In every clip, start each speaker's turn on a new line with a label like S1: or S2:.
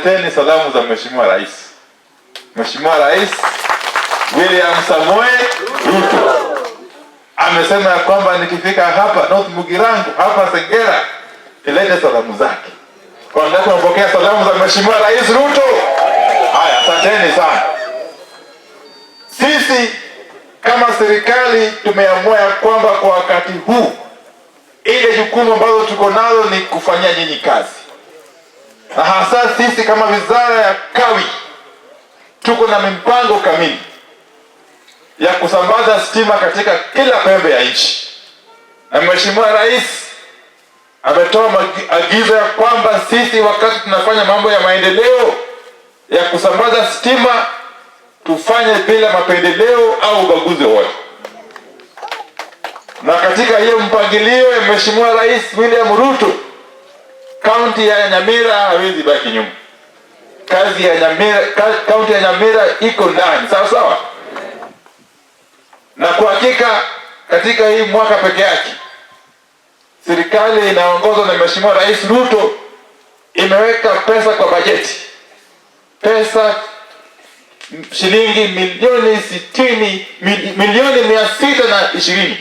S1: leteni salamu za Mheshimiwa Rais. Mheshimiwa Rais William Samoei Ruto amesema ya kwamba nikifika hapa North Mugirango, hapa Sengera, ilete salamu zake. Kwa nini tunapokea salamu za Mheshimiwa Rais Ruto? Haya, asanteni sana. Sisi kama serikali tumeamua ya kwamba kwa wakati huu ile jukumu ambazo tuko nazo ni kufanyia nyinyi kazi, na hasa sisi kama wizara ya kawi tuko na mipango kamili ya kusambaza stima katika kila pembe ya nchi, na Mheshimiwa Rais ametoa agizo ya kwamba sisi wakati tunafanya mambo ya maendeleo ya kusambaza stima tufanye bila mapendeleo au ubaguzi wote. Na katika hiyo mpangilio ya Mheshimiwa Rais William Ruto, kaunti ya Nyamira hawezi baki nyuma. Kazi ya Nyamira, kaunti ya Nyamira iko ndani, sawa sawa. Na kwa hakika katika hii mwaka peke yake serikali inaongozwa na Mheshimiwa Rais Ruto imeweka pesa kwa bajeti, pesa shilingi milioni 620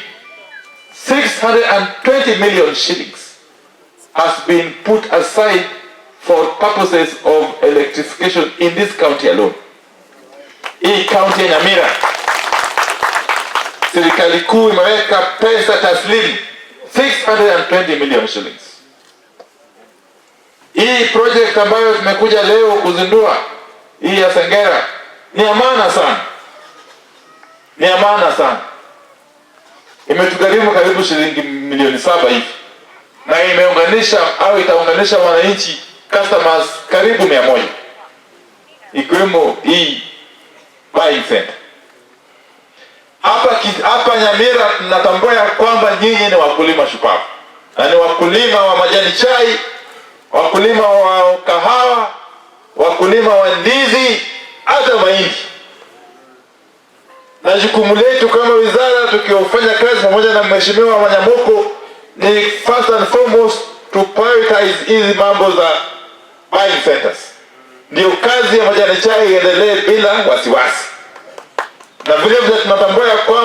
S1: 620 million shillings has been put aside for purposes of electrification in this county alone. Hii county ya Nyamira serikali kuu imeweka pesa taslimu 620 million shillings. Hii project ambayo tumekuja leo kuzindua, hii ya Sengera, ni amana sana. Ni amana sana. Imetugharimu karibu shilingi milioni 7 hivi. Na imeunganisha au itaunganisha wananchi customers karibu 100. Ikiwemo hii buying center. Hapa Nyamira tunatambua ya kwamba nyinyi ni wakulima shupavu. Na ni wakulima wa majani chai, wakulima wa kahawa, wakulima wa ndizi, hata mahindi. Na jukumu letu kama wizara tukiofanya kazi pamoja na Mheshimiwa Wanyamoko ni first and foremost to prioritize hizi mambo za buying centers. Ndio kazi ya majani chai iendelee bila wasiwasi. Na vile vile tunatambua ya kwamba